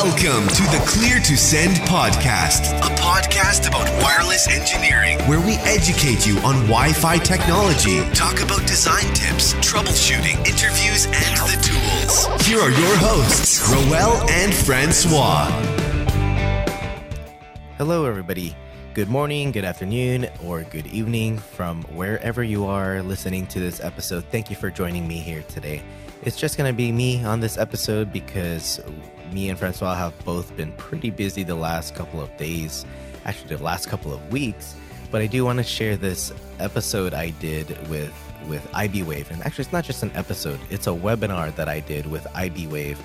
Welcome to the Clear to Send podcast, a podcast about wireless engineering, where we educate you on Wi-Fi technology, talk about design tips, troubleshooting, interviews, and the tools. Here are your hosts, Rowell and Francois. Hello, everybody. Good morning, good afternoon, or good evening from wherever you are listening to this episode. Thank you for joining me here today. It's just going to be me on this episode because me and Francois have both been pretty busy the last couple of days, actually the last couple of weeks. But I do want to share this episode I did with iBwave. And actually, it's not just an episode, it's a webinar that I did with iBwave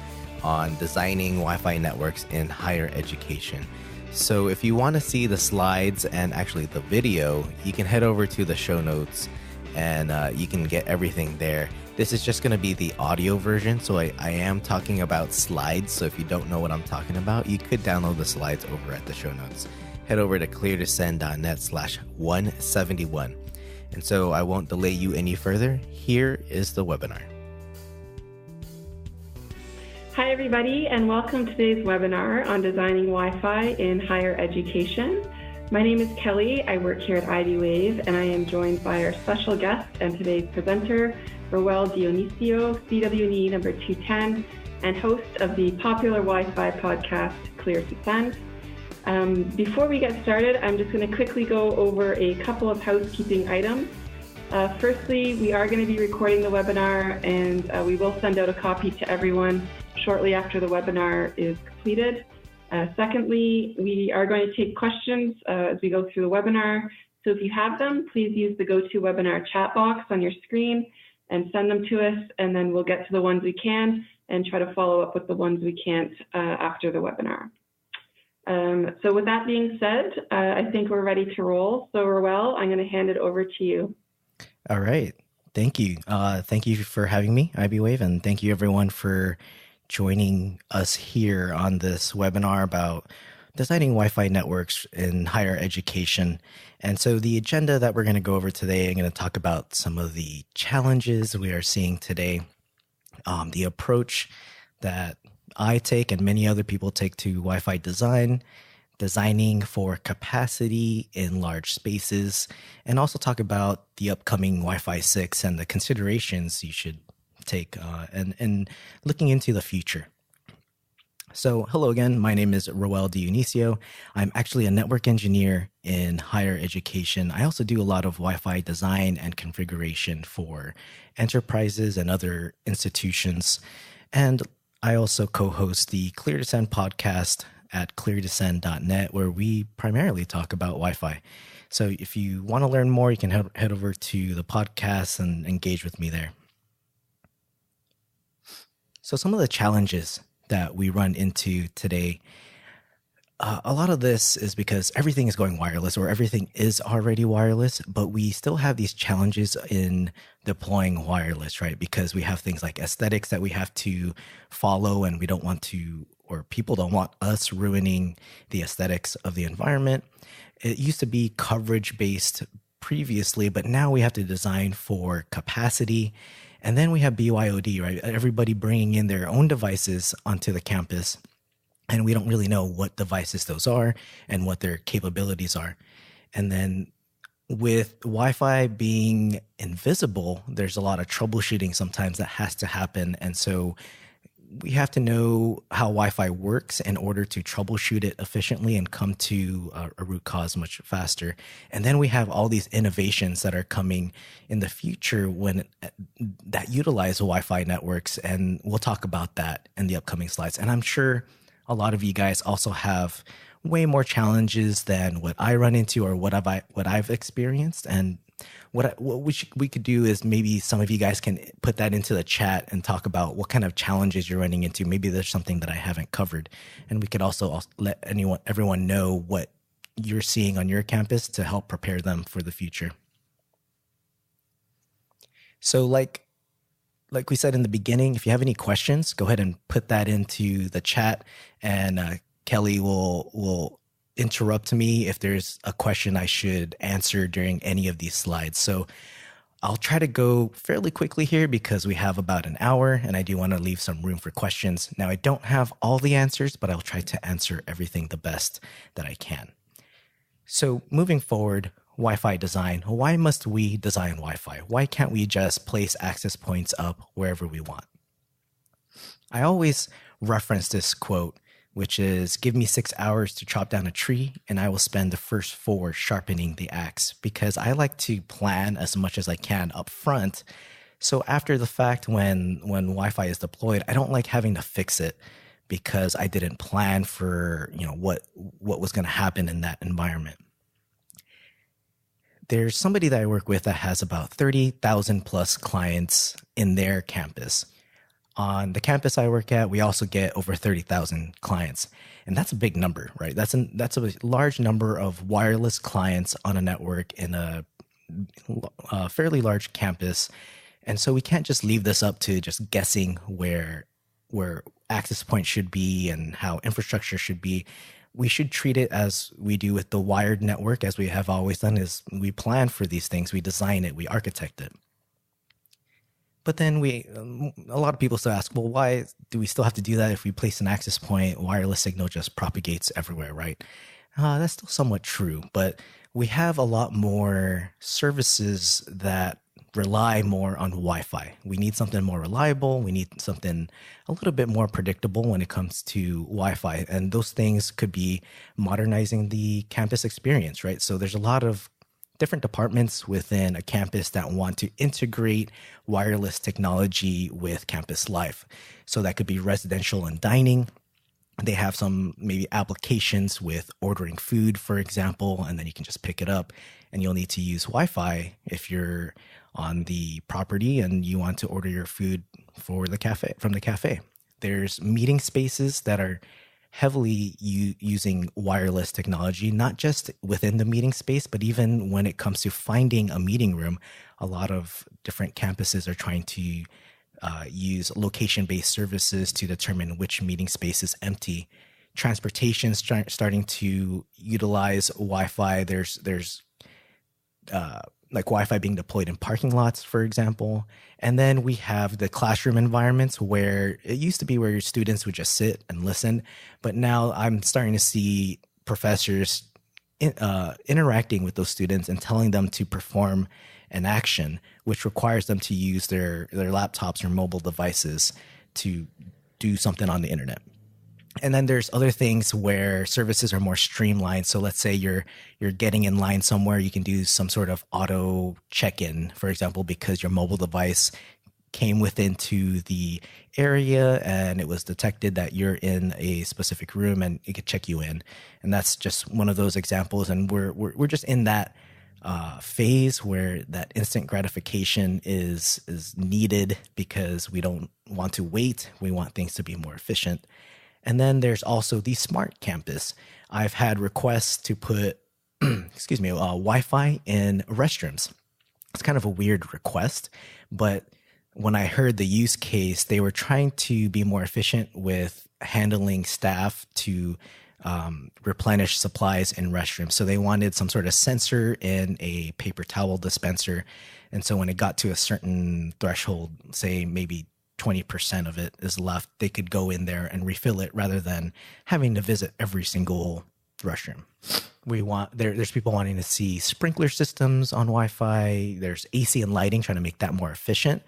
on designing Wi-Fi networks in higher education. So if you want to see the slides and actually the video, you can head over to the show notes and you can get everything there. This is just going to be the audio version, so I am talking about slides. So if you don't know what I'm talking about, you could download the slides over at the show notes. Head over to cleartosend.net/171. And so I won't delay you any further. Here is the webinar. Hi, everybody, and welcome to today's webinar on designing Wi-Fi in higher education. My name is Kelly. I work here at iBwave, and I am joined by our special guest and today's presenter, Rowell Dionisio, CWE number 210, and host of the popular Wi-Fi podcast, Clear to Send. Before we get started, I'm just going to quickly go over a couple of housekeeping items. Firstly, we are going to be recording the webinar, and we will send out a copy to everyone shortly after the webinar is completed. Secondly, we are going to take questions as we go through the webinar. So if you have them, please use the GoToWebinar chat box on your screen and send them to us, and then we'll get to the ones we can and try to follow up with the ones we can't after the webinar. So with that being said, I think we're ready to roll. So Rowell, I'm going to hand it over to you. All right. Thank you. Thank you for having me, iBwave, and thank you everyone for joining us here on this webinar about designing Wi-Fi networks in higher education. And so the agenda that we're going to go over today, I'm going to talk about some of the challenges we are seeing today, the approach that I take and many other people take to Wi-Fi designing for capacity in large spaces, and also talk about the upcoming Wi-Fi 6 and the considerations you should take and looking into the future. So hello again, my name is Rowell Dionisio. I'm actually a network engineer in higher education. I also do a lot of Wi-Fi design and configuration for enterprises and other institutions. And I also co-host the Clear to Send podcast at cleartosend.net, where we primarily talk about Wi-Fi. So if you want to learn more, you can head over to the podcast and engage with me there. So some of the challenges that we run into today, a lot of this is because everything is going wireless, or everything is already wireless, but we still have these challenges in deploying wireless, right? Because we have things like aesthetics that we have to follow, and we don't want to, or people don't want us ruining the aesthetics of the environment. It used to be coverage based previously, but now we have to design for capacity. And then we have BYOD, right? Everybody bringing in their own devices onto the campus, and we don't really know what devices those are and what their capabilities are. And then with Wi-Fi being invisible, there's a lot of troubleshooting sometimes that has to happen. And so we have to know how Wi-Fi works in order to troubleshoot it efficiently and come to a root cause much faster. And then we have all these innovations that are coming in the future that utilize Wi-Fi networks, and we'll talk about that in the upcoming slides. And I'm sure a lot of you guys also have way more challenges than what I run into or what I've experienced. And what we could do is maybe some of you guys can put that into the chat and talk about what kind of challenges you're running into. Maybe there's something that I haven't covered, and we could also let everyone know what you're seeing on your campus to help prepare them for the future. So like we said in the beginning, if you have any questions, go ahead and put that into the chat, and Kelly will interrupt me if there's a question I should answer during any of these slides. So I'll try to go fairly quickly here because we have about an hour and I do want to leave some room for questions. Now, I don't have all the answers, but I'll try to answer everything the best that I can. So moving forward, Wi-Fi design. Why must we design Wi-Fi? Why can't we just place access points up wherever we want? I always reference this quote, which is, give me 6 hours to chop down a tree and I will spend the first 4 sharpening the axe, because I like to plan as much as I can up front. So after the fact, when Wi-Fi is deployed, I don't like having to fix it because I didn't plan for, what was going to happen in that environment. There's somebody that I work with that has about 30,000 plus clients in their campus. On the campus I work at, we also get over 30,000 clients. And that's a big number, right? That's a large number of wireless clients on a network in a fairly large campus. And so we can't just leave this up to just guessing where access points should be and how infrastructure should be. We should treat it as we do with the wired network, as we have always done, is we plan for these things, we design it, we architect it. But then a lot of people still ask, well, why do we still have to do that? If we place an access point, wireless signal just propagates everywhere, right? That's still somewhat true, but we have a lot more services that rely more on Wi-Fi. We need something more reliable. We need something a little bit more predictable when it comes to Wi-Fi. And those things could be modernizing the campus experience, right? So there's a lot of different departments within a campus that want to integrate wireless technology with campus life. So that could be residential and dining. They have some maybe applications with ordering food, for example, and then you can just pick it up, and you'll need to use Wi-Fi if you're on the property and you want to order your food from the cafe. There's meeting spaces that are heavily using wireless technology, not just within the meeting space, but even when it comes to finding a meeting room. A lot of different campuses are trying to use location-based services to determine which meeting space is empty. Transportation starting to utilize Wi-Fi. There's like Wi-Fi being deployed in parking lots, for example. And then we have the classroom environments where it used to be where your students would just sit and listen. But now I'm starting to see professors interacting with those students and telling them to perform an action, which requires them to use their laptops or mobile devices to do something on the internet. And then there's other things where services are more streamlined. So let's say you're getting in line somewhere, you can do some sort of auto check-in, for example, because your mobile device came into the area and it was detected that you're in a specific room and it could check you in. And that's just one of those examples. And we're just in that phase where that instant gratification is needed because we don't want to wait. We want things to be more efficient. And then there's also the smart campus. I've had requests to put, Wi-Fi in restrooms. It's kind of a weird request, but when I heard the use case, they were trying to be more efficient with handling staff to replenish supplies in restrooms. So they wanted some sort of sensor in a paper towel dispenser. And so when it got to a certain threshold, say maybe 20% of it is left, they could go in there and refill it rather than having to visit every single restroom. There's people wanting to see sprinkler systems on Wi-Fi. There's AC and lighting, trying to make that more efficient,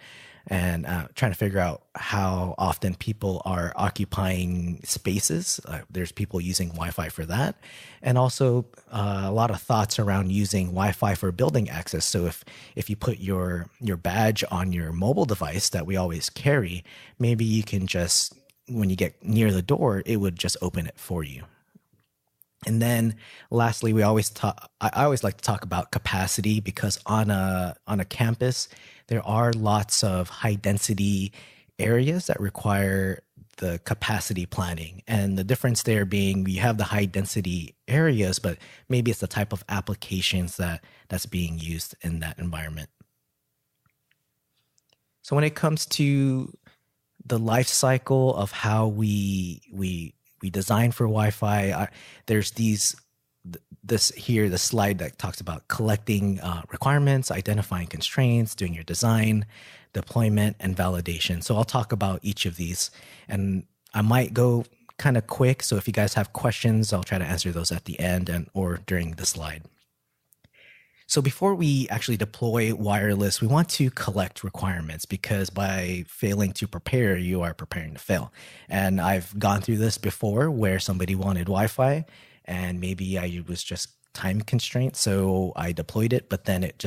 and trying to figure out how often people are occupying spaces. There's people using Wi-Fi for that. And also a lot of thoughts around using Wi-Fi for building access. So if you put your badge on your mobile device that we always carry, maybe you can just, when you get near the door, it would just open it for you. And then lastly, I always like to talk about capacity, because on a campus, there are lots of high density areas that require the capacity planning. And the difference there being you have the high density areas, but maybe it's the type of applications that's being used in that environment. So when it comes to the life cycle of how we design for Wi-Fi, there's these the slide that talks about collecting requirements, identifying constraints, doing your design, deployment, and validation. So I'll talk about each of these, and I might go kind of quick. So if you guys have questions, I'll try to answer those at the end or during the slide. So before we actually deploy wireless, we want to collect requirements, because by failing to prepare, you are preparing to fail. And I've gone through this before where somebody wanted Wi-Fi and maybe I was just time constraint. So I deployed it, but then it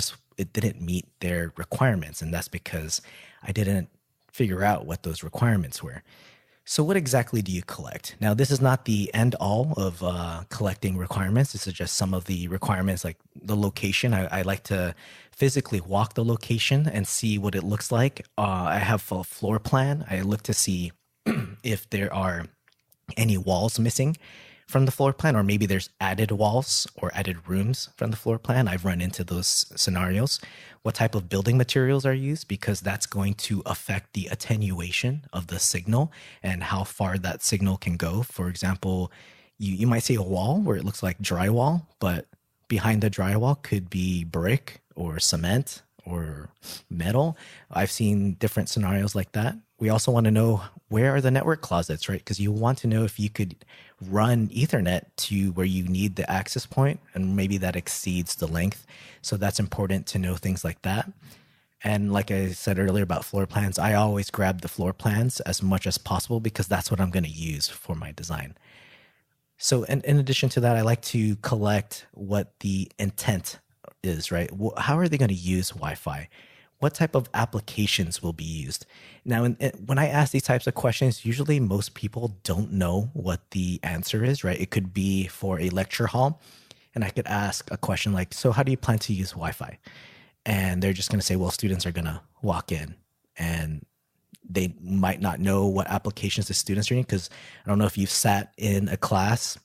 didn't meet their requirements. And that's because I didn't figure out what those requirements were. So what exactly do you collect? Now, this is not the end all of collecting requirements. This is just some of the requirements, like the location. I like to physically walk the location and see what it looks like. I have a floor plan. I look to see if there are any walls missing from the floor plan, or maybe there's added walls or added rooms from the floor plan. I've run into those scenarios. What type of building materials are used, because that's going to affect the attenuation of the signal and how far that signal can go. For example, you might see a wall where it looks like drywall, but behind the drywall could be brick or cement or metal. I've seen different scenarios like that. We also want to know, where are the network closets, right? Because you want to know if you could run Ethernet to where you need the access point, and maybe that exceeds the length. So that's important to know things like that. And like I said earlier about floor plans, I always grab the floor plans as much as possible, because that's what I'm going to use for my design. So in addition to that, I like to collect what the intent is, right? How are they going to use Wi-Fi? What type of applications will be used? Now, when I ask these types of questions, usually most people don't know what the answer is, right? It could be for a lecture hall, and I could ask a question like, so how do you plan to use Wi-Fi? And they're just going to say, well, students are going to walk in, and they might not know what applications the students are using, because I don't know if you've sat in a class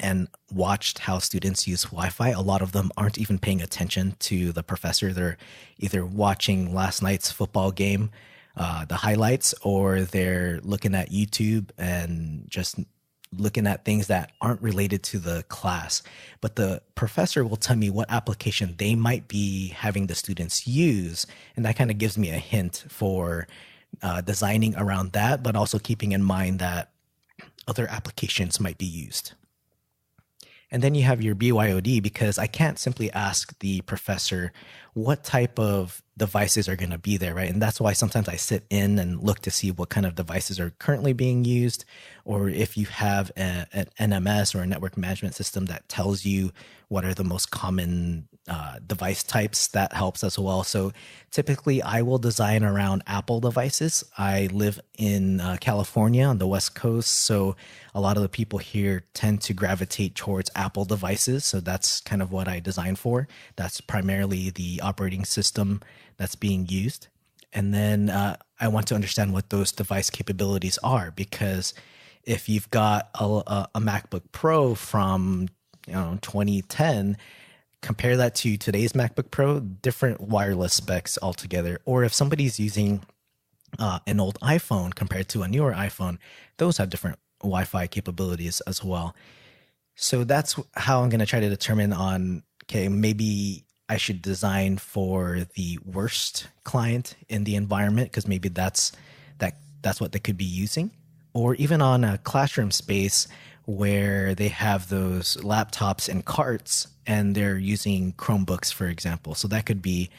and watched how students use Wi-Fi. A lot of them aren't even paying attention to the professor. They're either watching last night's football game, the highlights, or they're looking at YouTube and just looking at things that aren't related to the class. But the professor will tell me what application they might be having the students use. And that kind of gives me a hint for designing around that, but also keeping in mind that other applications might be used. And then you have your BYOD, because I can't simply ask the professor what type of devices are going to be there, right? And that's why sometimes I sit in and look to see what kind of devices are currently being used, or if you have an NMS or a network management system that tells you what are the most common device types, that helps as well. So typically I will design around Apple devices. I live in California on the West Coast, so a lot of the people here tend to gravitate towards Apple devices. So that's kind of what I design for. That's primarily the operating system that's being used. And then I want to understand what those device capabilities are, because if you've got a MacBook Pro from 2010, compare that to today's MacBook Pro, different wireless specs altogether. Or if somebody's using an old iPhone compared to a newer iPhone, those have different Wi-Fi capabilities as well. So that's how I'm going to try to determine on, okay, maybe I should design for the worst client in the environment, because maybe that's what they could be using. Or even on a classroom space where they have those laptops and carts and they're using Chromebooks, for example. So that could be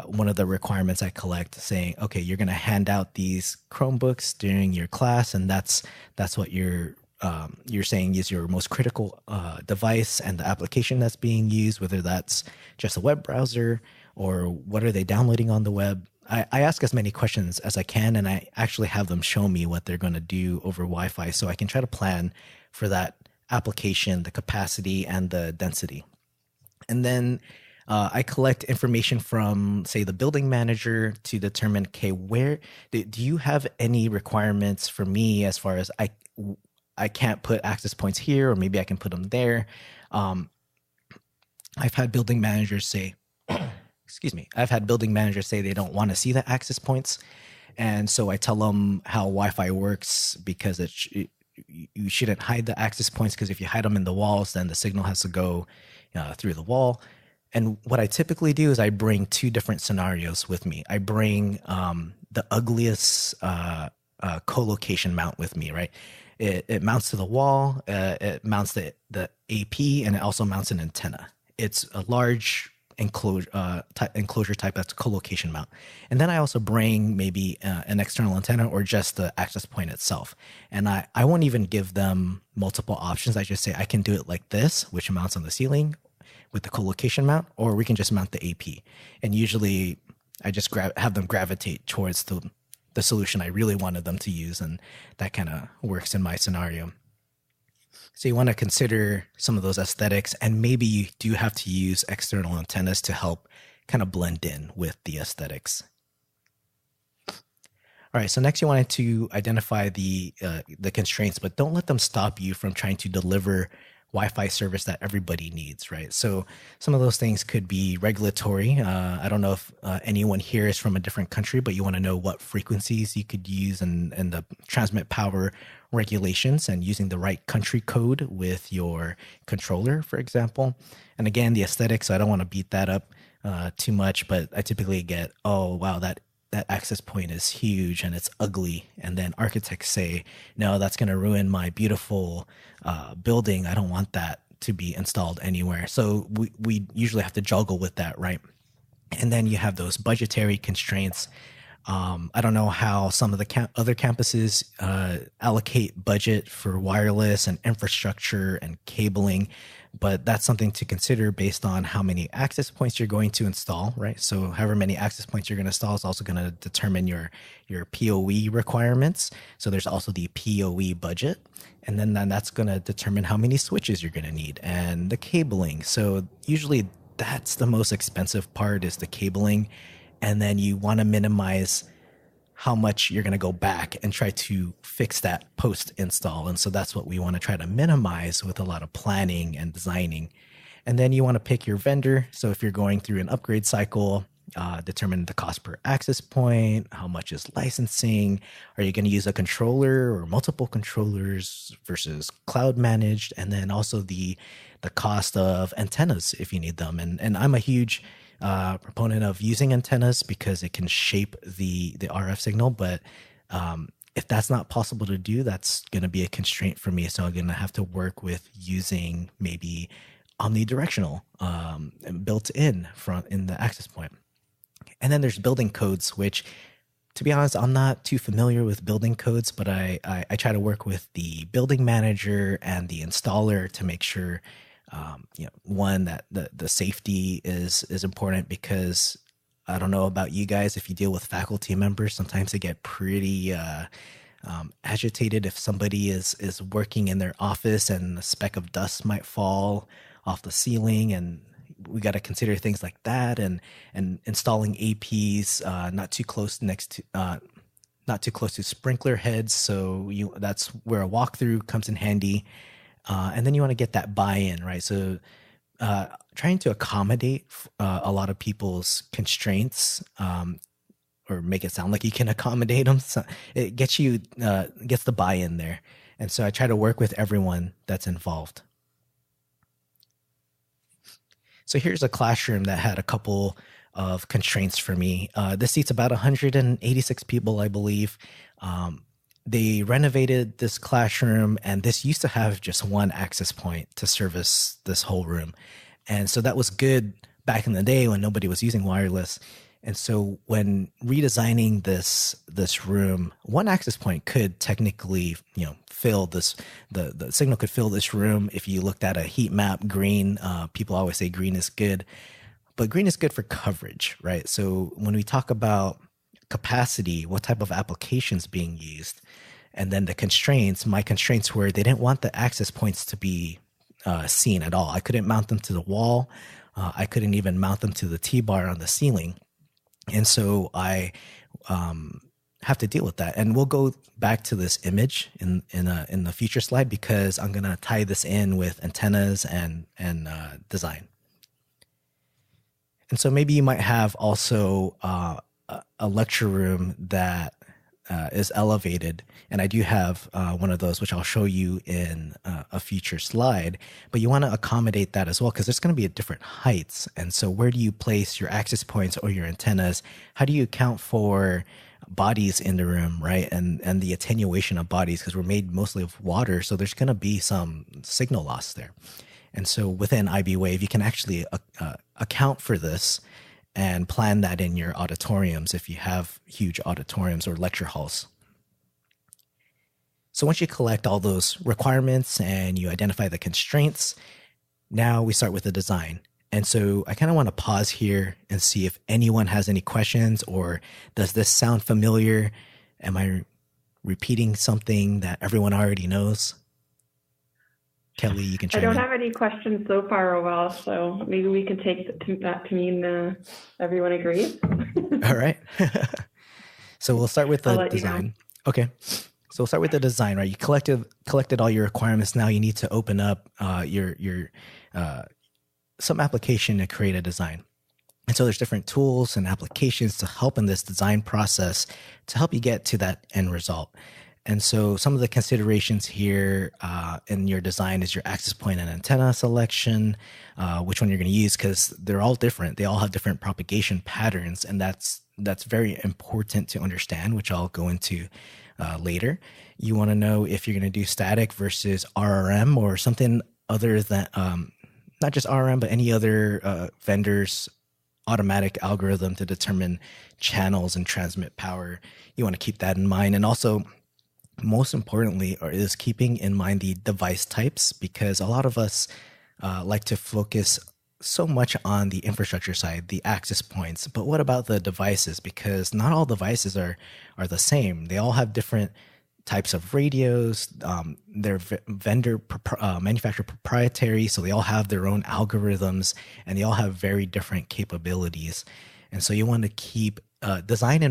one of the requirements I collect, saying, okay, you're going to hand out these Chromebooks during your class, and that's what you're saying is your most critical device and the application that's being used, whether that's just a web browser or what are they downloading on the web. I ask as many questions as I can, and I actually have them show me what they're going to do over Wi-Fi, so I can try to plan for that application, the capacity, and the density. And then I collect information from, say, the building manager to determine, okay, where do you have any requirements for me as far as I can't put access points here, or maybe I can put them there. I've had building managers say, I've had building managers say they don't want to see the access points. And so I tell them how Wi-Fi works, because you shouldn't hide the access points, because if you hide them in the walls, then the signal has to go through the wall. And what I typically do is I bring two different scenarios with me. I bring the ugliest co-location mount with me, right? It mounts to the wall, it mounts the AP, and it also mounts an antenna. It's a large enclosure type that's co-location mount. And then I also bring maybe an external antenna or just the access point itself. And I won't even give them multiple options. I just say I can do it like this, which mounts on the ceiling with the co-location mount, or we can just mount the AP. And usually I just have them gravitate towards the solution I really wanted them to use, and that kind of works in my scenario. So you want to consider some of those aesthetics, and maybe you do have to use external antennas to help kind of blend in with the aesthetics. All right, so next you wanted to identify the constraints, but don't let them stop you from trying to deliver Wi-Fi service that everybody needs, right? So some of those things could be regulatory. I don't know if anyone here is from a different country, but you want to know what frequencies you could use and the transmit power regulations, and using the right country code with your controller, for example. And again, the aesthetics, I don't want to beat that up too much, but I typically get, oh, wow, that access point is huge and it's ugly. And then architects say, no, that's going to ruin my beautiful building. I don't want that to be installed anywhere. So we usually have to juggle with that, right? And then you have those budgetary constraints. I don't know how some of the other campuses allocate budget for wireless and infrastructure and cabling, but that's something to consider based on how many access points you're going to install, right? So however many access points you're going to install is also going to determine your PoE requirements. So there's also the PoE budget, and then that's going to determine how many switches you're going to need and the cabling. So usually that's the most expensive part, is the cabling. And then you want to minimize how much you're going to go back and try to fix that post install. And so that's what we want to try to minimize with a lot of planning and designing. And then you want to pick your vendor. So if you're going through an upgrade cycle, determine the cost per access point, how much is licensing, are you going to use a controller or multiple controllers versus cloud managed, and then also the cost of antennas if you need them. And I'm a huge proponent of using antennas because it can shape the RF signal, but if that's not possible to do, that's going to be a constraint for me. So I'm going to have to work with using maybe omnidirectional built in the access point. And then there's building codes, which, to be honest, I'm not too familiar with building codes, but I try to work with the building manager and the installer to make sure one, that the safety is important, because I don't know about you guys, if you deal with faculty members, sometimes they get pretty agitated if somebody is working in their office and a speck of dust might fall off the ceiling, and we got to consider things like that, and installing APs not too close to sprinkler heads. So that's where a walkthrough comes in handy. And then you want to get that buy-in, right? So trying to accommodate a lot of people's constraints, or make it sound like you can accommodate them, so it gets the buy-in there. And so I try to work with everyone that's involved. So here's a classroom that had a couple of constraints for me. This seats about 186 people, I believe. They renovated this classroom, and this used to have just one access point to service this whole room. And so that was good back in the day when nobody was using wireless. And so when redesigning this room, one access point could technically, fill this, the signal could fill this room. If you looked at a heat map, green, people always say green is good, but green is good for coverage, right? So when we talk about capacity, what type of applications being used, and then the constraints, my constraints were they didn't want the access points to be seen at all. I couldn't mount them to the wall. I couldn't even mount them to the T-bar on the ceiling. And so I have to deal with that. And we'll go back to this image in the future slide, because I'm going to tie this in with antennas and design. And so maybe you might have also a lecture room that is elevated, and I do have one of those, which I'll show you in a future slide, but you want to accommodate that as well, because there's going to be at different heights. And so where do you place your access points or your antennas? How do you account for bodies in the room, right? And the attenuation of bodies, because we're made mostly of water, so there's going to be some signal loss there. And so within iBwave, you can actually account for this and plan that in your auditoriums if you have huge auditoriums or lecture halls. So once you collect all those requirements and you identify the constraints, now we start with the design. And so I kind of want to pause here and see if anyone has any questions, or does this sound familiar? Am I repeating something that everyone already knows? Kelly, you can chime in. I don't have any questions so far, Rowell, so maybe we can take that to mean everyone agrees. All right. So we'll start with the design. You know. Okay. So we'll start with the design, right? You collected all your requirements. Now you need to open up your some application to create a design. And so there's different tools and applications to help in this design process to help you get to that end result. And so some of the considerations here in your design is your access point and antenna selection, which one you're going to use, because they're all different. They all have different propagation patterns, and that's very important to understand, which I'll go into later. You want to know if you're going to do static versus RRM or something other than not just RRM, but any other vendor's automatic algorithm to determine channels and transmit power. You want to keep that in mind. And also, most importantly, is keeping in mind the device types, because a lot of us like to focus so much on the infrastructure side, the access points. But what about the devices? Because not all devices are the same. They all have different types of radios. They're manufacturer proprietary, so they all have their own algorithms, and they all have very different capabilities. And so you want to keep design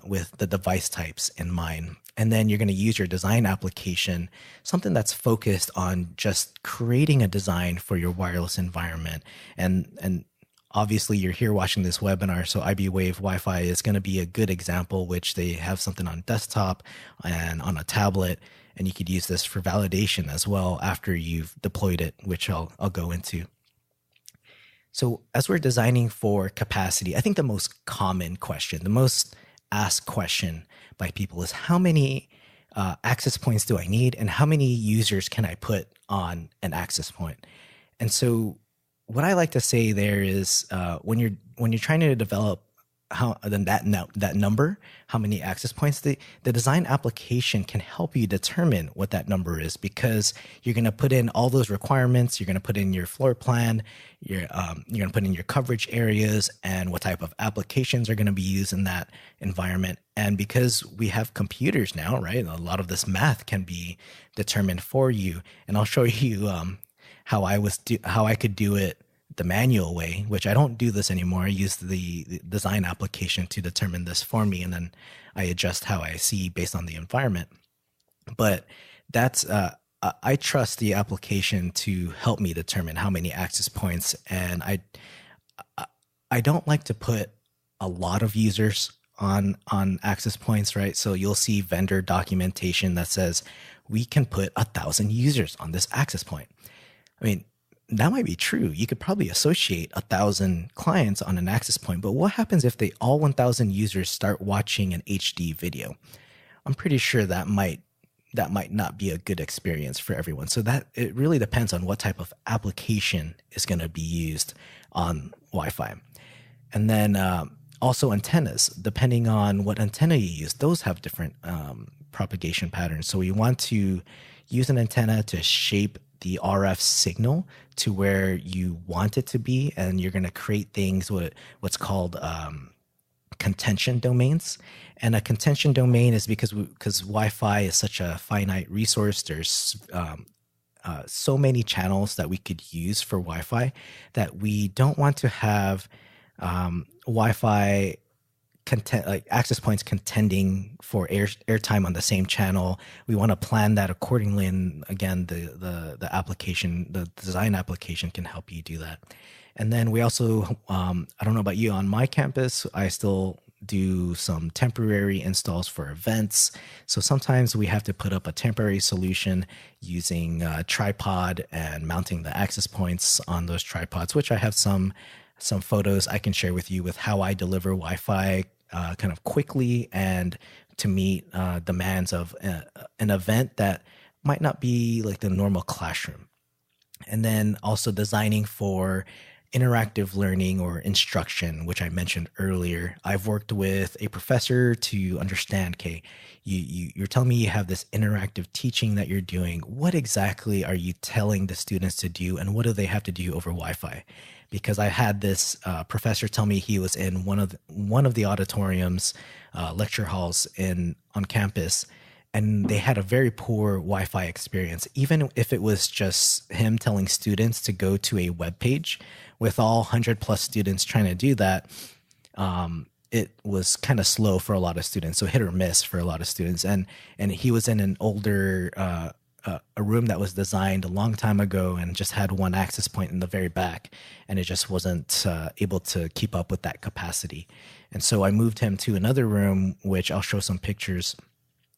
with the device types in mind. And then you're going to use your design application, something that's focused on just creating a design for your wireless environment. And obviously you're here watching this webinar, so iBwave Wi-Fi is going to be a good example, which they have something on desktop and on a tablet, and you could use this for validation as well after you've deployed it, which I'll go into. So as we're designing for capacity, I think the most common question, the most asked question by people is, how many access points do I need, and how many users can I put on an access point? And so what I like to say there is when you're trying to develop that number, how many access points, the design application can help you determine what that number is, because you're going to put in all those requirements. You're going to put in your floor plan. You're going to put in your coverage areas and what type of applications are going to be used in that environment. And because we have computers now, right, a lot of this math can be determined for you. And I'll show you how I could do it the manual way, which I don't do this anymore. I use the design application to determine this for me, and then I adjust how I see based on the environment. But that's I trust the application to help me determine how many access points, and I don't like to put a lot of users on access points, right? So you'll see vendor documentation that says we can put 1,000 users on this access point. I mean, that might be true. You could probably associate 1,000 clients on an access point, but what happens if all 1,000 users start watching an HD video? I'm pretty sure that might not be a good experience for everyone. So that it really depends on what type of application is going to be used on Wi-Fi. And then also antennas, depending on what antenna you use, those have different propagation patterns. So we want to use an antenna to shape the RF signal to where you want it to be, and you're going to create things what's called contention domains. And a contention domain is because Wi-Fi is such a finite resource. There's so many channels that we could use for Wi-Fi that we don't want to have Wi-Fi access points contending for airtime on the same channel. We want to plan that accordingly, and again, the application, the design application, can help you do that. And then we also, I don't know about you, on my campus, I still do some temporary installs for events. So sometimes we have to put up a temporary solution using a tripod and mounting the access points on those tripods, which I have some photos I can share with you with how I deliver Wi-Fi kind of quickly and to meet demands of an event that might not be like the normal classroom. And then also designing for interactive learning or instruction, which I mentioned earlier. I've worked with a professor to understand, okay, you're telling me you have this interactive teaching that you're doing. What exactly are you telling the students to do, and what do they have to do over Wi-Fi? Because I had this professor tell me he was in one of the auditoriums, lecture halls on campus, and they had a very poor Wi-Fi experience. Even if it was just him telling students to go to a web page, with all 100 plus students trying to do that, it was kind of slow for a lot of students. So hit or miss for a lot of students. And he was in an older, a room that was designed a long time ago and just had one access point in the very back. And it just wasn't able to keep up with that capacity. And so I moved him to another room, which I'll show some pictures.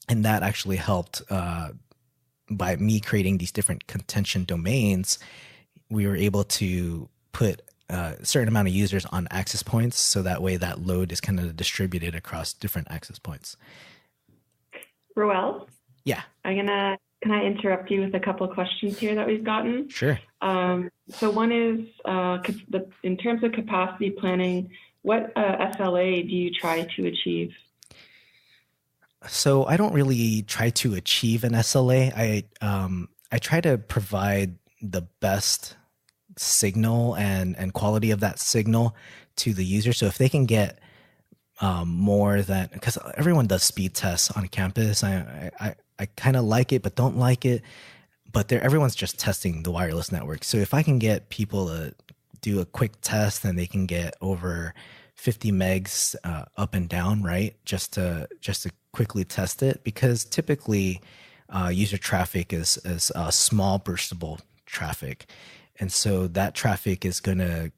And that actually helped by me creating these different contention domains. We were able to put a certain amount of users on access points, so that way that load is kind of distributed across different access points. Rowell? Yeah. Can I interrupt you with a couple of questions here that we've gotten? Sure. So one is, in terms of capacity planning, what SLA do you try to achieve? So I don't really try to achieve an SLA. I try to provide the best signal and quality of that signal to the user. So if they can get more than, because everyone does speed tests on campus. I kind of like it, but don't like it. But everyone's just testing the wireless network. So if I can get people to do a quick test and they can get over 50 megs up and down, right? Just to quickly test it, because typically user traffic is small burstable traffic. And so that traffic is going to,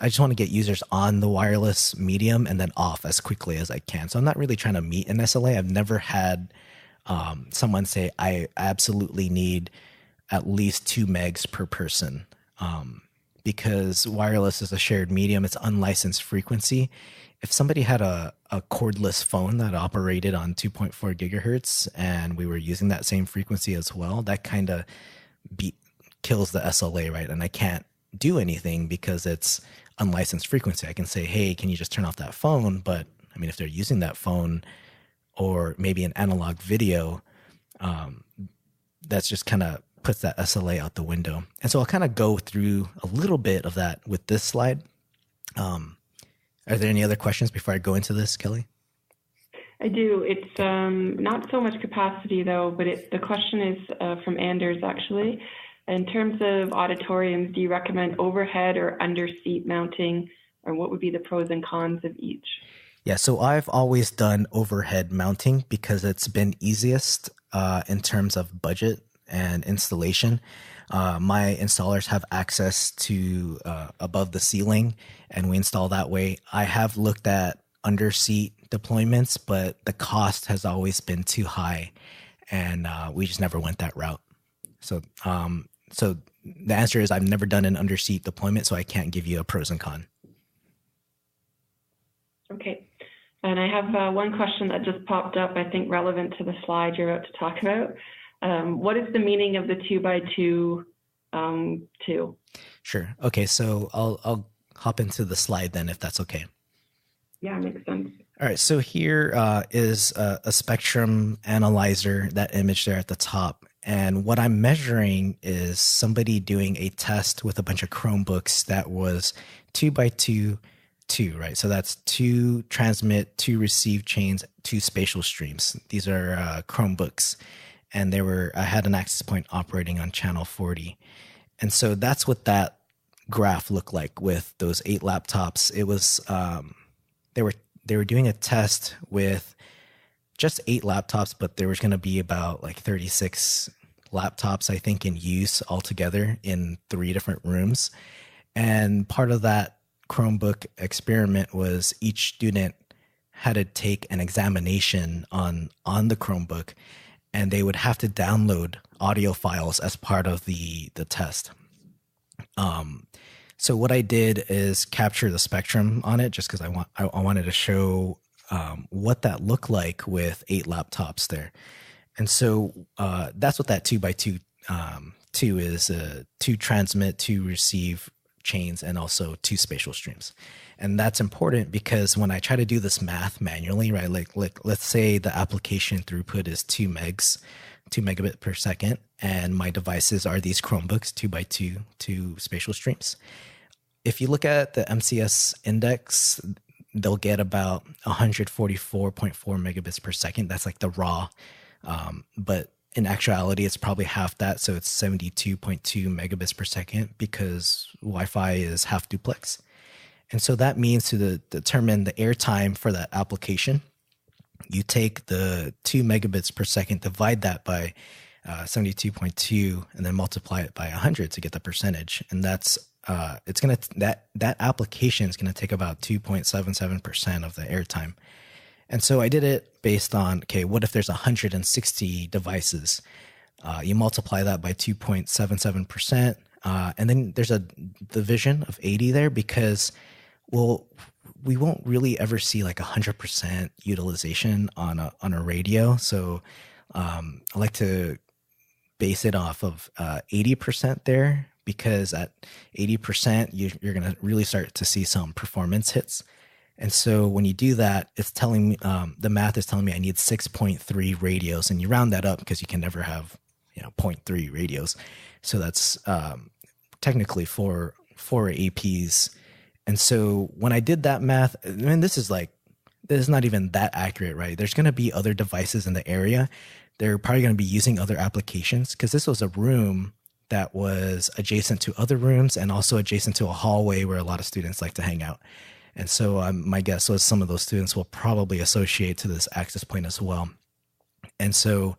I just want to get users on the wireless medium and then off as quickly as I can. So I'm not really trying to meet an SLA. I've never had someone say, I absolutely need at least 2 megs per person. Because wireless is a shared medium, it's unlicensed frequency. If somebody had a cordless phone that operated on 2.4 gigahertz and we were using that same frequency as well, that kind of kills the SLA, right? And I can't do anything because it's unlicensed frequency. I can say, hey, can you just turn off that phone? But I mean, if they're using that phone or maybe an analog video, that's just kind of puts that SLA out the window. And so I'll kind of go through a little bit of that with this slide. Are there any other questions before I go into this, Kelly? I do. It's not so much capacity though, but the question is from Anders actually. In terms of auditoriums, do you recommend overhead or underseat mounting, or what would be the pros and cons of each? Yeah, so I've always done overhead mounting because it's been easiest in terms of budget and installation. My installers have access to above the ceiling, and we install that way. I have looked at underseat deployments, but the cost has always been too high, and we just never went that route. So the answer is I've never done an underseat deployment, so I can't give you a pros and cons. Okay. And I have one question that just popped up, I think relevant to the slide you're about to talk about. What is the meaning of the 2x2 2? Sure. Okay, so I'll hop into the slide then, if that's okay. Yeah, makes sense. All right, so here is a spectrum analyzer, that image there at the top. And what I'm measuring is somebody doing a test with a bunch of Chromebooks that was 2x2, 2, right? So that's 2 transmit, 2 receive chains, 2 spatial streams. These are Chromebooks. And I had an access point operating on channel 40. And so that's what that graph looked like with those 8 laptops. It was, they were doing a test with just 8 laptops, but there was going to be about like 36 laptops, I think, in use altogether in 3 different rooms. And part of that Chromebook experiment was each student had to take an examination on the Chromebook, and they would have to download audio files as part of the test. So what I did is capture the spectrum on it, just because I wanted to show what that looked like with 8 laptops there. And so that's what that 2x2 2 is: 2 transmit, 2 receive chains, and also 2 spatial streams. And that's important because when I try to do this math manually, right, like let's say the application throughput is 2 megabit per second, and my devices are these Chromebooks, 2x2, 2 spatial streams. If you look at the MCS index, they'll get about 144.4 megabits per second. That's like the raw, but in actuality, it's probably half that. So it's 72.2 megabits per second because Wi-Fi is half duplex. And so that means to determine the airtime for that application, you take the 2 megabits per second, divide that by 72.2, and then multiply it by 100 to get the percentage. And that's that application is gonna take about 2.77% of the airtime. And so I did it based on, okay, what if there's 160 devices? You multiply that by 2.77%, and then there's a division of 80 there because, well, we won't really ever see like 100% utilization on a radio. So I like to base it off of 80% there, because at 80%, you're going to really start to see some performance hits. And so when you do that, it's telling me, the math is telling me I need 6.3 radios, and you round that up because you can never have, 0.3 radios. So that's technically four APs. And so when I did that math, I mean, this is not even that accurate, right? There's going to be other devices in the area. They're probably going to be using other applications, because this was a room that was adjacent to other rooms and also adjacent to a hallway where a lot of students like to hang out. And so my guess was some of those students will probably associate to this access point as well. And so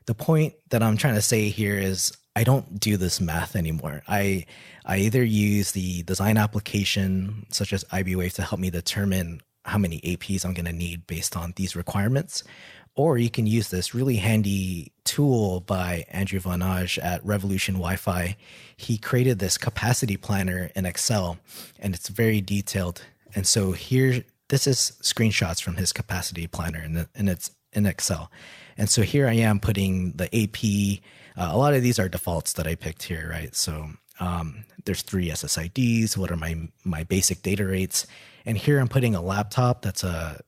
the point that I'm trying to say here is I don't do this math anymore. I either use the design application such as iBwave to help me determine how many APs I'm going to need based on these requirements, or you can use this really handy tool by Andrew Van Aj at Revolution Wi-Fi. He created this capacity planner in Excel, and it's very detailed. And so here, this is screenshots from his capacity planner, and it's in Excel. And so here I am putting the AP. A lot of these are defaults that I picked here, right? So there's 3 SSIDs. What are my basic data rates? And here I'm putting a laptop that's a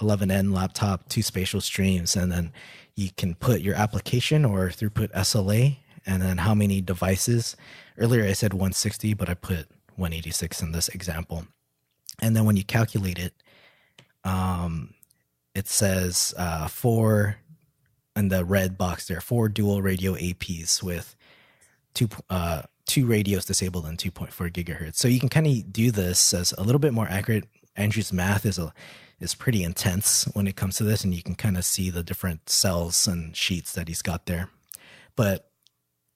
11N laptop, 2 spatial streams, and then you can put your application or throughput SLA, and then how many devices. Earlier I said 160, but I put 186 in this example. And then when you calculate it, it says 4 in the red box there, 4 dual radio APs with 2 radios disabled and 2.4 gigahertz. So you can kind of do this as a little bit more accurate. Andrew's math is pretty intense when it comes to this, and you can kind of see the different cells and sheets that he's got there. But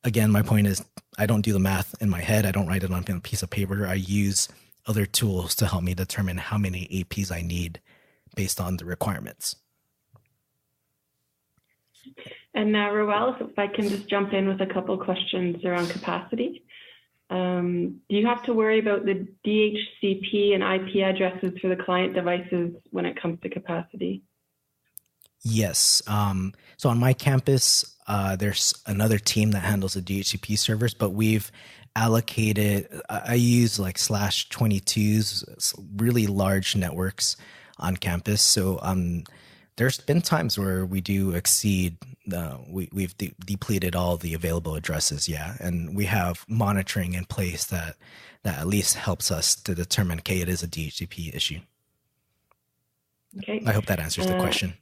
again, my point is I don't do the math in my head. I don't write it on a piece of paper. I use other tools to help me determine how many APs I need based on the requirements. And now, Rowell, if I can just jump in with a couple questions around capacity. Do you have to worry about the DHCP and IP addresses for the client devices when it comes to capacity? Yes. So on my campus, there's another team that handles the DHCP servers, but we've allocated, I use like /22s, really large networks on campus. So there's been times where we do exceed, we've depleted all the available addresses, yeah. And we have monitoring in place that at least helps us to determine, okay, it is a DHCP issue. Okay. I hope that answers the question.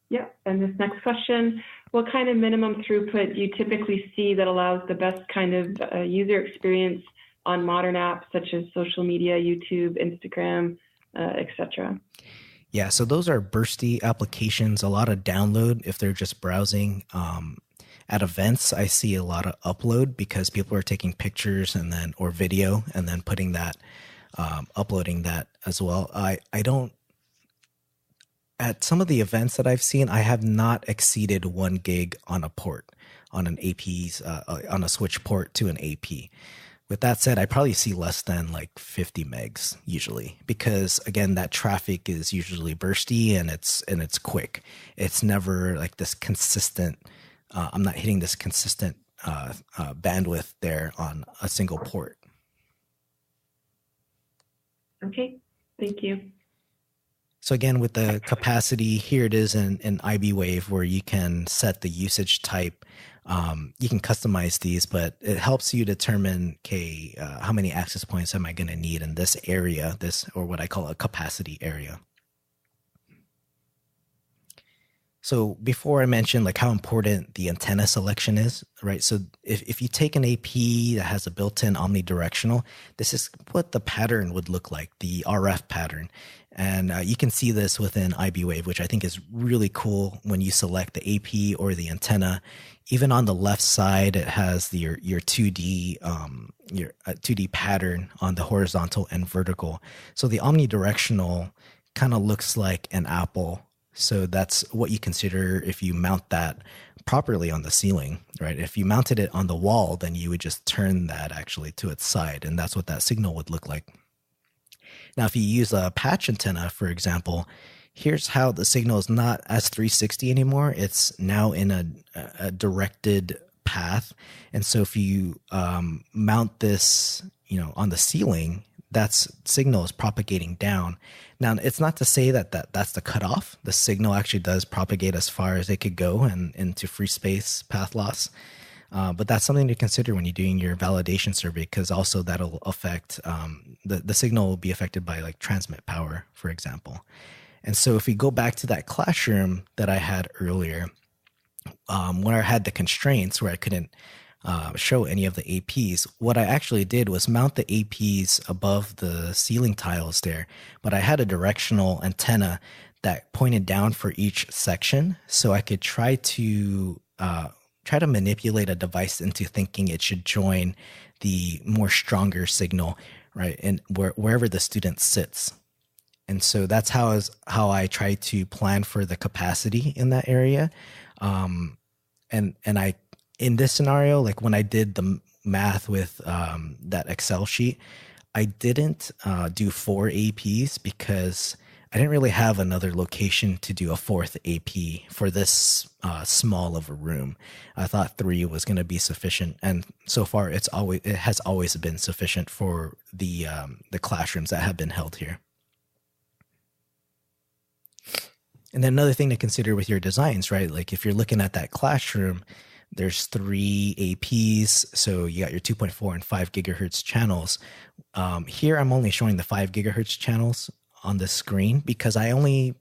Yeah, and this next question, what kind of minimum throughput do you typically see that allows the best kind of user experience on modern apps such as social media, YouTube, Instagram, etc.? Yeah, so those are bursty applications, a lot of download if they're just browsing. At events, I see a lot of upload because people are taking pictures or video and then putting that, uploading that as well. I don't at some of the events that I've seen, I have not exceeded 1 gig on a port, on an AP's, on a switch port to an AP. With that said, I probably see less than like 50 megs usually, because again, that traffic is usually bursty and it's quick. It's never like this consistent. I'm not hitting this consistent bandwidth there on a single port. Okay, thank you. So again, with the capacity, here it is in iBwave, where you can set the usage type. You can customize these, but it helps you determine, okay, how many access points am I going to need in this area, or what I call a capacity area. So before I mentioned like how important the antenna selection is, right? So if you take an AP that has a built-in omnidirectional, this is what the pattern would look like, the RF pattern. And you can see this within iBwave, which I think is really cool when you select the AP or the antenna. Even on the left side, it has your 2D 2D pattern on the horizontal and vertical. So the omnidirectional kind of looks like an apple. So that's what you consider if you mount that properly on the ceiling, right? If you mounted it on the wall, then you would just turn that actually to its side, and that's what that signal would look like. Now, if you use a patch antenna, for example, here's how the signal is not as 360 anymore. It's now in a directed path. And so if you mount this, on the ceiling, that signal is propagating down. Now, it's not to say that's the cutoff. The signal actually does propagate as far as it could go and into free space path loss. But that's something to consider when you're doing your validation survey, because also that'll affect the signal will be affected by like transmit power, for example. And so if we go back to that classroom that I had earlier, where I had the constraints where I couldn't show any of the APs, what I actually did was mount the APs above the ceiling tiles there, but I had a directional antenna that pointed down for each section, so I could try to manipulate a device into thinking it should join the more stronger signal, right, and wherever the student sits. And so that's how I try to plan for the capacity in that area. And I, in this scenario, like when I did the math with that Excel sheet, I didn't do 4 APs because I didn't really have another location to do a 4th AP for this small of a room. I thought 3 was going to be sufficient, and so far it has always been sufficient for the classrooms that have been held here. And then another thing to consider with your designs, right? Like if you're looking at that classroom, there's 3 APs, so you got your 2.4 and 5 gigahertz channels. Here I'm only showing the 5 gigahertz channels on the screen because I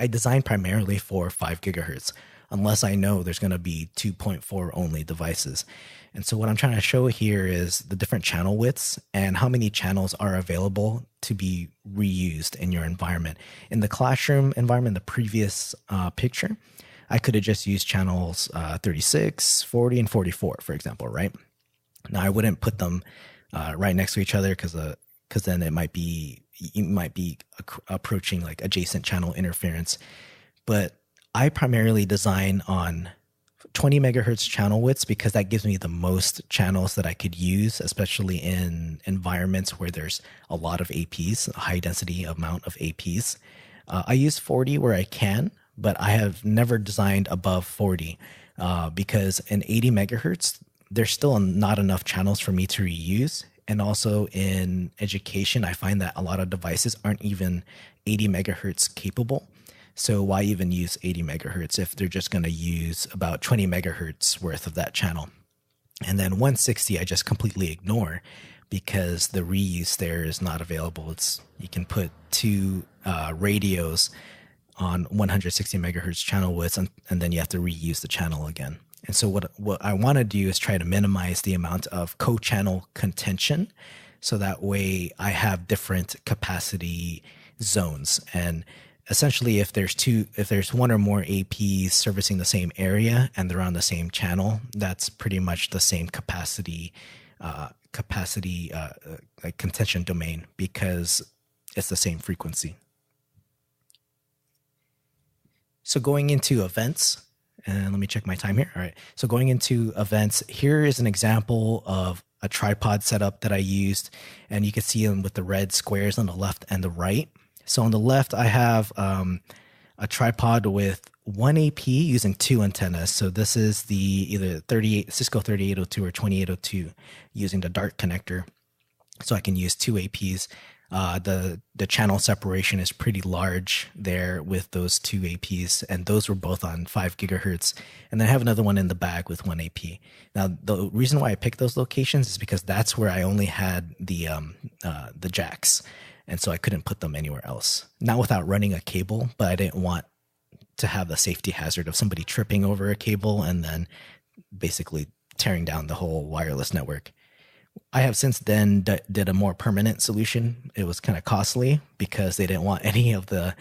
designed primarily for 5 gigahertz, unless I know there's going to be 2.4 only devices. And so what I'm trying to show here is the different channel widths and how many channels are available to be reused in your environment. In the classroom environment, the previous picture, I could have just used channels 36, 40, and 44, for example, right? Now, I wouldn't put them right next to each other because then you might be approaching like adjacent channel interference. But I primarily design on 20 megahertz channel widths because that gives me the most channels that I could use, especially in environments where there's a lot of APs, a high density amount of APs. I use 40 where I can, but I have never designed above 40 because in 80 megahertz, there's still not enough channels for me to reuse. And also in education, I find that a lot of devices aren't even 80 megahertz capable. So why even use 80 megahertz if they're just going to use about 20 megahertz worth of that channel? And then 160, I just completely ignore because the reuse there is not available. You can put 2 radios on 160 megahertz channel widths, and then you have to reuse the channel again. And so what I want to do is try to minimize the amount of co-channel contention, so that way I have different capacity zones. And essentially, if there's one or more APs servicing the same area and they're on the same channel, that's pretty much the same capacity like contention domain because it's the same frequency. So going into events, and let me check my time here. All right. So going into events, here is an example of a tripod setup that I used, and you can see them with the red squares on the left and the right. So on the left, I have a tripod with one AP using two antennas. So this is the either Cisco 3802 or 2802 using the Dart connector. So I can use two APs. The channel separation is pretty large there with those two APs, and those were both on 5 gigahertz. And then I have another one in the bag with one AP. Now, the reason why I picked those locations is because that's where I only had the jacks, and so I couldn't put them anywhere else. Not without running a cable, but I didn't want to have the safety hazard of somebody tripping over a cable and then basically tearing down the whole wireless network. I have since then did a more permanent solution. It was kind of costly because they didn't want any of the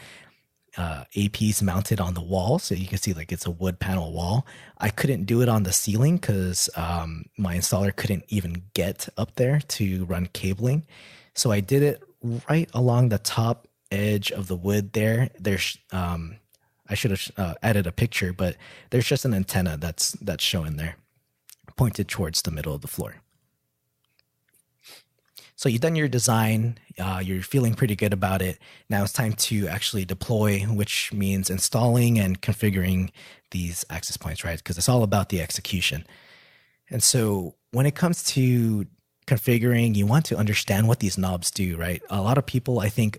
APs mounted on the wall. So you can see like it's a wood panel wall. I couldn't do it on the ceiling because my installer couldn't even get up there to run cabling. So I did it right along the top edge of the wood there. There's I should have added a picture, but there's just an antenna that's showing there, pointed towards the middle of the floor. So you've done your design, you're feeling pretty good about it. Now it's time to actually deploy, which means installing and configuring these access points, right? Because it's all about the execution. And so when it comes to configuring, you want to understand what these knobs do, right? A lot of people, I think,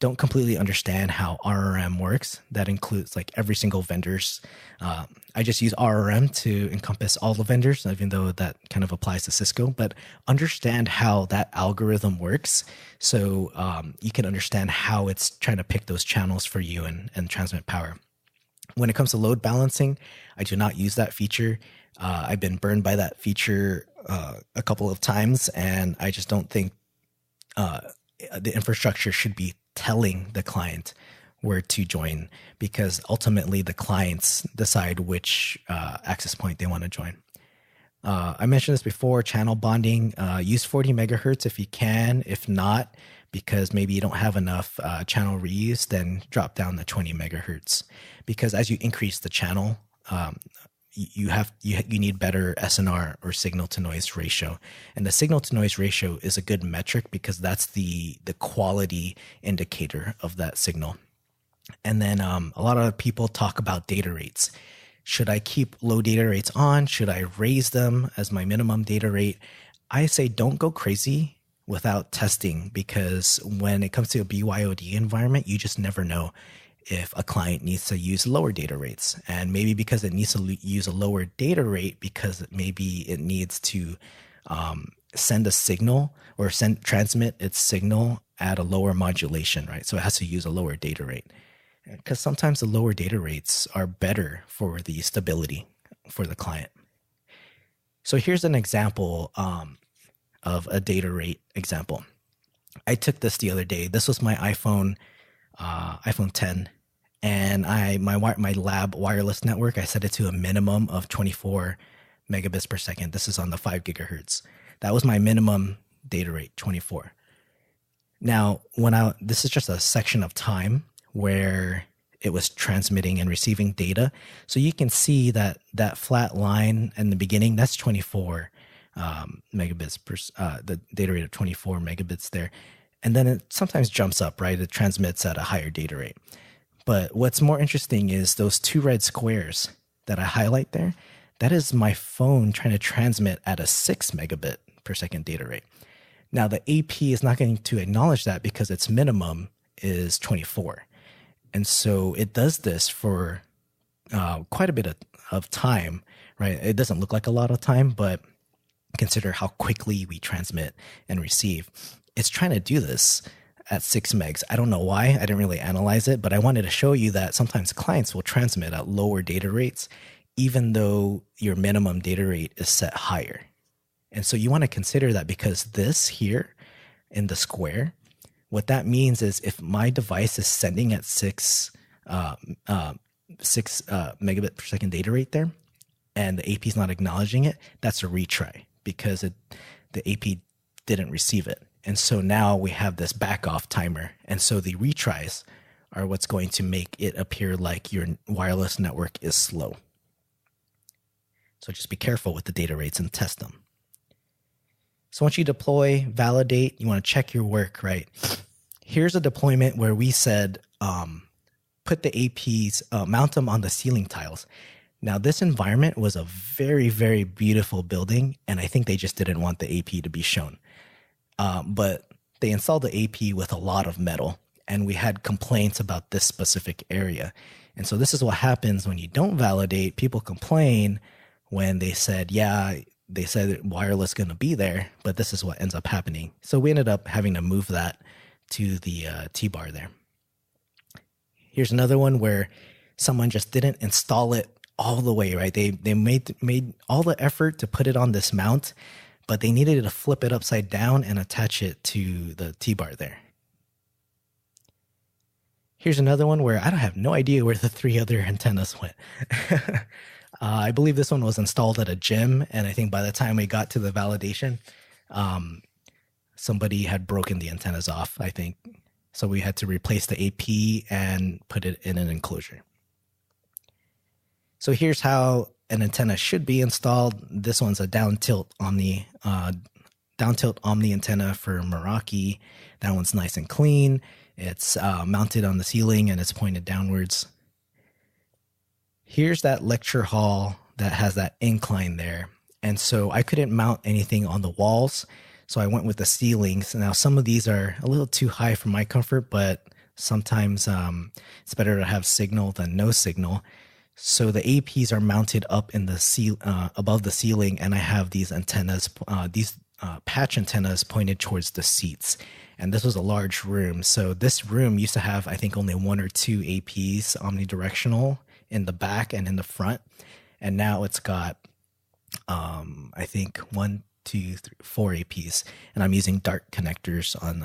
don't completely understand how RRM works. That includes like every single vendor's. I just use RRM to encompass all the vendors, even though that kind of applies to Cisco, but understand how that algorithm works. So you can understand how it's trying to pick those channels for you and transmit power. When it comes to load balancing, I do not use that feature. I've been burned by that feature a couple of times, and I just don't think the infrastructure should be telling the client where to join, because ultimately the clients decide which access point they want to join. I mentioned this before, channel bonding, use 40 megahertz if you can. If not, because maybe you don't have enough channel reuse, then drop down to 20 megahertz. Because as you increase the channel, you need better SNR or signal to noise ratio. And the signal to noise ratio is a good metric because that's the quality indicator of that signal. And then a lot of people talk about data rates. Should I keep low data rates on? Should I raise them as my minimum data rate? I say don't go crazy without testing, because when it comes to a BYOD environment, you just never know if a client needs to use lower data rates. And maybe because it needs to use a lower data rate because maybe it needs to send a signal or transmit its signal at a lower modulation, right? So it has to use a lower data rate. Because sometimes the lower data rates are better for the stability for the client. So here's an example of a data rate example. I took this the other day. This was my iPhone 10, and my lab wireless network, I set it to a minimum of 24 megabits per second. This is on the 5 gigahertz. That was my minimum data rate, 24. Now, this is just a section of time where it was transmitting and receiving data. So you can see that flat line in the beginning, that's 24 megabits per, the data rate of 24 megabits there. And then it sometimes jumps up, right? It transmits at a higher data rate. But what's more interesting is those two red squares that I highlight there. That is my phone trying to transmit at a 6 megabit per second data rate. Now, the AP is not going to acknowledge that because its minimum is 24. And so it does this for quite a bit of time, right? It doesn't look like a lot of time, but consider how quickly we transmit and receive. It's trying to do this at 6 megs. I don't know why. I didn't really analyze it, but I wanted to show you that sometimes clients will transmit at lower data rates, even though your minimum data rate is set higher. And so you want to consider that, because this here in the square, what that means is if my device is sending at 6 megabit per second data rate there, and the AP is not acknowledging it, that's a retry because the AP didn't receive it. And so now we have this back off timer. And so the retries are what's going to make it appear like your wireless network is slow. So just be careful with the data rates and test them. So once you deploy, validate, you want to check your work, right? Here's a deployment where we said, put the APs, mount them on the ceiling tiles. Now, this environment was a very, very beautiful building, and I think they just didn't want the AP to be shown. But they installed the AP with a lot of metal, and we had complaints about this specific area. And so this is what happens when you don't validate. People complain when they said, yeah, they said wireless going to be there, but this is what ends up happening. So we ended up having to move that to the T-bar there. Here's another one where someone just didn't install it all the way, right? They made all the effort to put it on this mount, but they needed to flip it upside down and attach it to the T-bar there. Here's another one where I don't have no idea where the 3 other antennas went. I believe this one was installed at a gym, and I think by the time we got to the validation, somebody had broken the antennas off, I think. So we had to replace the AP and put it in an enclosure. So here's how an antenna should be installed. This one's a down tilt Omni antenna for Meraki. That one's nice and clean. It's mounted on the ceiling and it's pointed downwards. Here's that lecture hall that has that incline there. And so I couldn't mount anything on the walls, so I went with the ceilings. Now, some of these are a little too high for my comfort, but sometimes it's better to have signal than no signal. So the APs are mounted up in the above the ceiling, and I have these antennas, patch antennas pointed towards the seats. And this was a large room. So this room used to have, I think, only 1 or 2 APs omnidirectional in the back and in the front. And now it's got, I think, 1, 2, 3, 4 APs. And I'm using Dart connectors on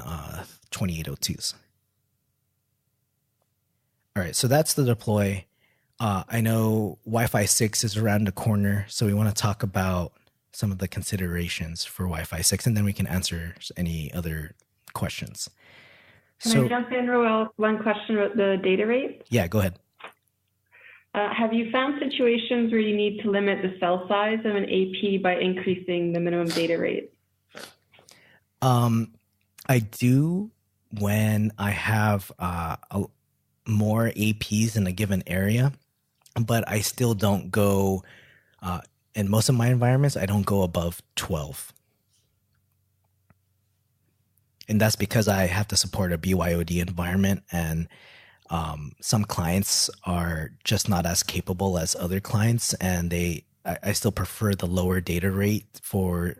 2802s. All right, so that's the deploy. I know Wi-Fi 6 is around the corner, so we want to talk about some of the considerations for Wi-Fi 6, and then we can answer any other questions. Can I jump in, Rowell? One question about the data rate? Yeah, go ahead. Have you found situations where you need to limit the cell size of an AP by increasing the minimum data rate? I do when I have more APs in a given area, but I still don't go, in most of my environments, I don't go above 12. And that's because I have to support a BYOD environment, and some clients are just not as capable as other clients, and I still prefer the lower data rate for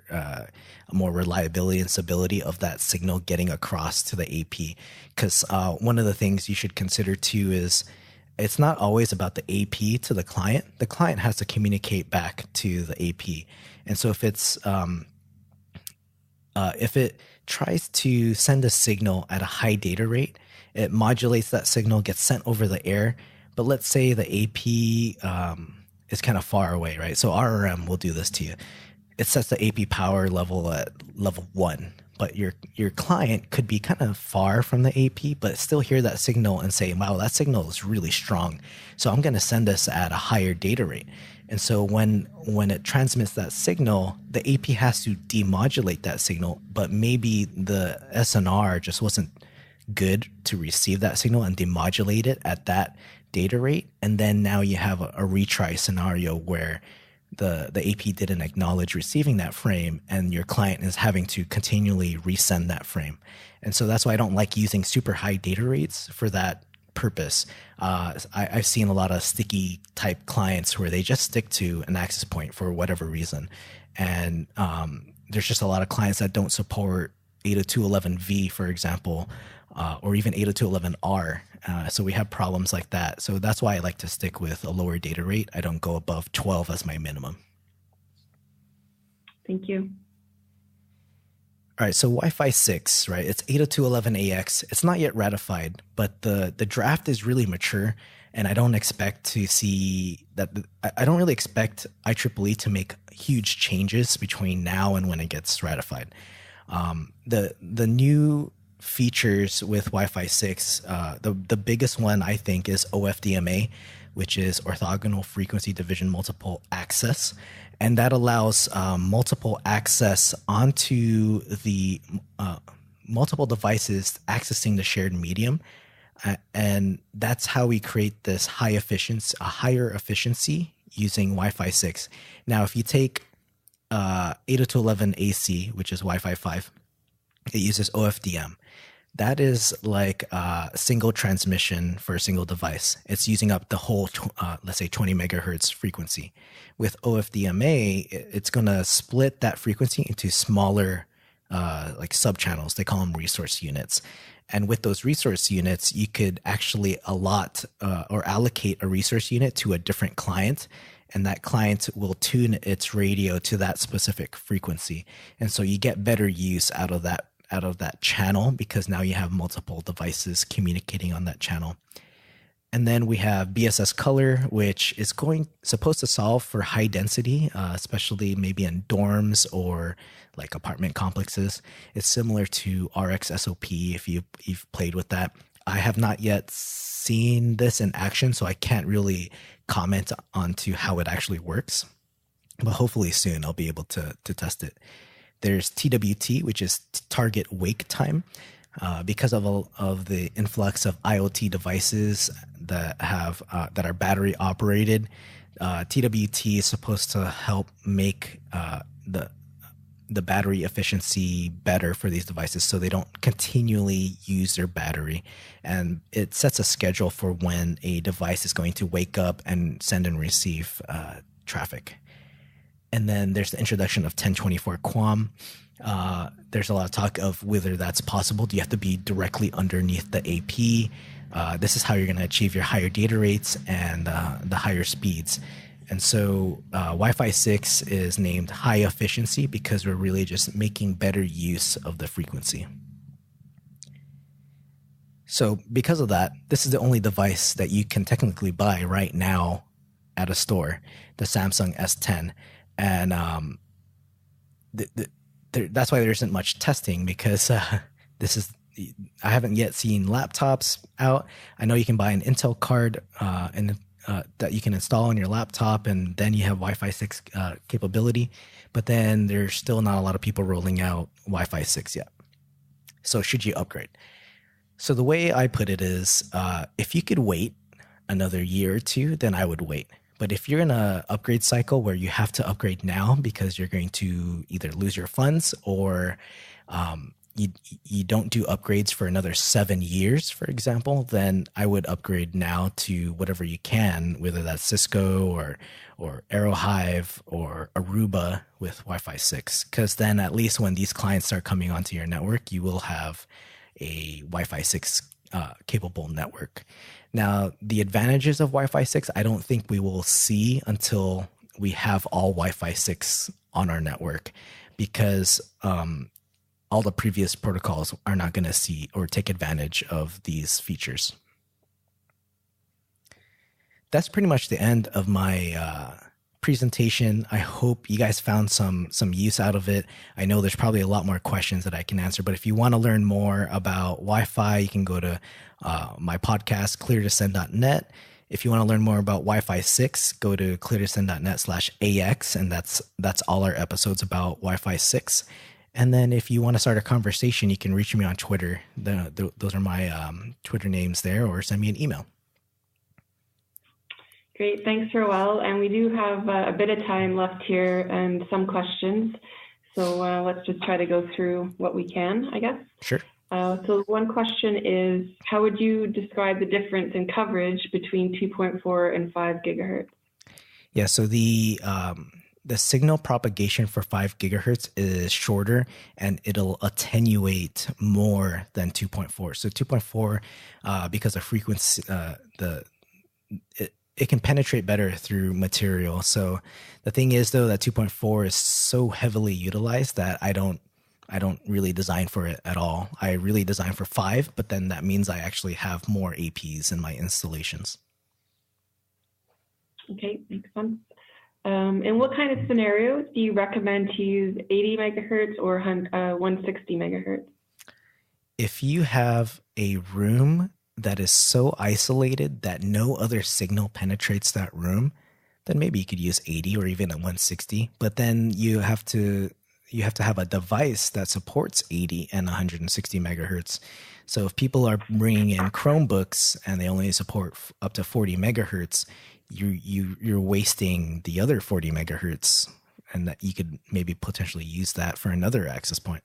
more reliability and stability of that signal getting across to the AP. Because one of the things you should consider too is it's not always about the AP to the client. The client has to communicate back to the AP. And so if it tries to send a signal at a high data rate, it modulates that signal, gets sent over the air. But let's say the AP is kind of far away, right? So RRM will do this to you. It sets the AP power level at level 1, but your client could be kind of far from the AP, but still hear that signal and say, wow, that signal is really strong. So I'm going to send this at a higher data rate. And so when it transmits that signal, the AP has to demodulate that signal, but maybe the SNR just wasn't good to receive that signal and demodulate it at that data rate. And then now you have a retry scenario where the AP didn't acknowledge receiving that frame, and your client is having to continually resend that frame. And so that's why I don't like using super high data rates for that purpose. I've seen a lot of sticky type clients where they just stick to an access point for whatever reason. And there's just a lot of clients that don't support 802.11v, for example, or even 802.11r. So we have problems like that. So that's why I like to stick with a lower data rate. I don't go above 12 as my minimum. Thank you. All right, so Wi-Fi 6, right? It's 802.11ax. It's not yet ratified, but the draft is really mature, and I don't expect to see that. I don't really expect IEEE to make huge changes between now and when it gets ratified. The new features with Wi-Fi 6. The biggest one, I think, is OFDMA, which is orthogonal frequency division multiple access. And that allows multiple access onto the multiple devices accessing the shared medium. And that's how we create this higher efficiency using Wi-Fi 6. Now, if you take 802.11ac, which is Wi-Fi 5, it uses OFDM. That is like a single transmission for a single device. It's using up the whole, let's say, 20 megahertz frequency. With OFDMA, it's going to split that frequency into smaller like subchannels. They call them resource units. And with those resource units, you could actually allot or allocate a resource unit to a different client, and that client will tune its radio to that specific frequency. And so you get better use out of that channel, because now you have multiple devices communicating on that channel. And then we have BSS color, which is supposed to solve for high density, especially maybe in dorms or like apartment complexes. It's similar to RxSOP if you've played with that. I have not yet seen this in action, so I can't really comment onto how it actually works. But hopefully soon I'll be able to test it. There's TWT, which is target wake time. Because of the influx of IoT devices that are battery operated, TWT is supposed to help make the battery efficiency better for these devices, so they don't continually use their battery. And it sets a schedule for when a device is going to wake up and send and receive traffic. And then there's the introduction of 1024 QAM. There's a lot of talk of whether that's possible. Do you have to be directly underneath the AP? This is how you're going to achieve your higher data rates and the higher speeds. And so Wi-Fi 6 is named high efficiency because we're really just making better use of the frequency. So because of that, this is the only device that you can technically buy right now at a store, the Samsung S10. And that's why there isn't much testing, because I haven't yet seen laptops out. I know you can buy an Intel card that you can install on your laptop, and then you have Wi-Fi 6 capability. But then there's still not a lot of people rolling out Wi-Fi 6 yet. So should you upgrade? So the way I put it is, if you could wait another year or two, then I would wait. But if you're in an upgrade cycle where you have to upgrade now because you're going to either lose your funds or you don't do upgrades for another 7 years, for example, then I would upgrade now to whatever you can, whether that's Cisco or Aerohive or Aruba with Wi-Fi 6. Because then at least when these clients start coming onto your network, you will have a Wi-Fi 6 capable network. Now, the advantages of Wi-Fi 6, I don't think we will see until we have all Wi-Fi 6 on our network, because all the previous protocols are not going to see or take advantage of these features. That's pretty much the end of my presentation. I hope you guys found some use out of it. I know there's probably a lot more questions that I can answer, but if you want to learn more about Wi-Fi, you can go to my podcast, cleartosend.net. If you want to learn more about Wi-Fi 6, go to cleartosend.net/AX, and that's all our episodes about Wi-Fi 6. And then if you want to start a conversation, you can reach me on Twitter. Those are my Twitter names there, or send me an email. Great, thanks, Rowell. And we do have a bit of time left here and some questions. So let's just try to go through what we can, I guess. Sure. So one question is, how would you describe the difference in coverage between 2.4 and 5 gigahertz? Yeah, so the signal propagation for 5 gigahertz is shorter, and it'll attenuate more than 2.4. So 2.4, because of frequency, it can penetrate better through material. So the thing is, though, that 2.4 is so heavily utilized that I don't really design for it at all. I really design for 5, but then that means I actually have more APs in my installations. Okay, makes sense. In what kind of scenarios do you recommend to use 80 megahertz or 160 megahertz? If you have a room that is so isolated that no other signal penetrates that room, then maybe you could use 80 or even at 160. But then you have to have a device that supports 80 and 160 megahertz. So if people are bringing in Chromebooks and they only support up to 40 megahertz, you're wasting the other 40 megahertz, and that you could maybe potentially use that for another access point.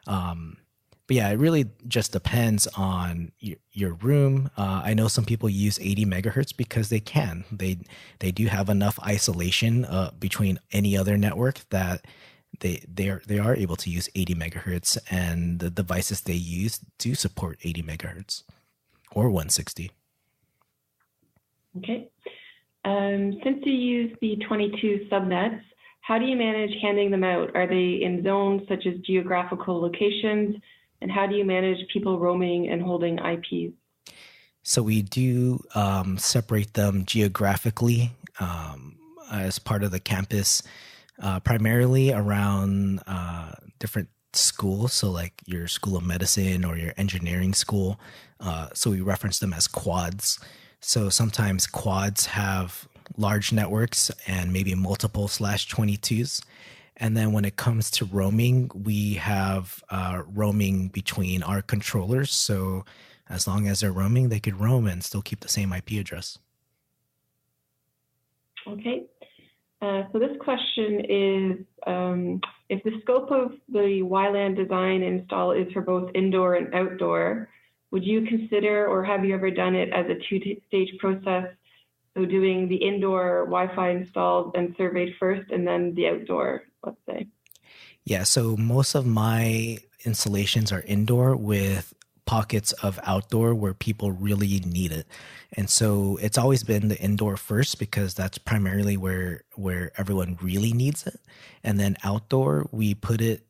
But yeah, it really just depends on your room. I know some people use 80 megahertz because they can. They do have enough isolation between any other network that they are able to use 80 megahertz, and the devices they use do support 80 megahertz or 160. Okay. Since you use the 22 subnets, how do you manage handing them out? Are they in zones such as geographical locations? And how do you manage people roaming and holding IPs? So we do separate them geographically as part of the campus, primarily around different schools. So like your school of medicine or your engineering school. So we reference them as quads. So sometimes quads have large networks and maybe multiple /22s. And then when it comes to roaming, we have roaming between our controllers. So as long as they're roaming, they could roam and still keep the same IP address. Okay. So this question is, if the scope of the WLAN design install is for both indoor and outdoor, would you consider, or have you ever done it as a two-stage process? So doing the indoor Wi-Fi installed and surveyed first, and then the outdoor, let's say. Yeah, so most of my installations are indoor with pockets of outdoor where people really need it. And so it's always been the indoor first because that's primarily where everyone really needs it. And then outdoor, we put it,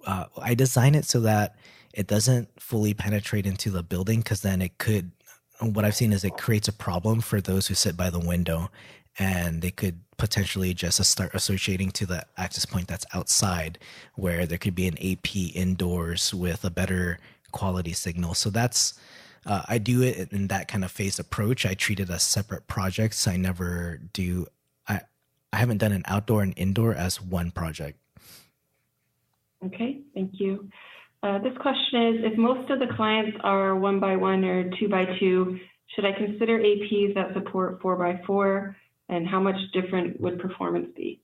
I design it so that it doesn't fully penetrate into the building, because then it could, what I've seen is it creates a problem for those who sit by the window, and they could potentially just start associating to the access point that's outside, where there could be an AP indoors with a better quality signal. So that's, I do it in that kind of phased approach. I treat it as separate projects. I never do, I haven't done an outdoor and indoor as one project. Okay, thank you. This question is, if most of the clients are 1x1 or 2x2, should I consider APs that support 4x4, and how much different would performance be?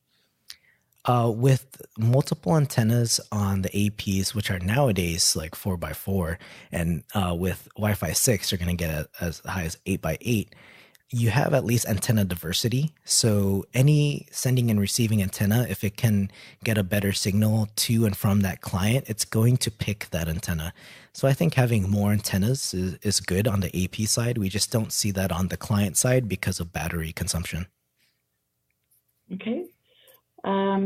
With multiple antennas on the APs, which are nowadays like 4x4, and with Wi-Fi 6, you're going to get as high as 8x8. You have at least antenna diversity. So any sending and receiving antenna, if it can get a better signal to and from that client, it's going to pick that antenna. So I think having more antennas is good on the AP side. We just don't see that on the client side because of battery consumption. Okay.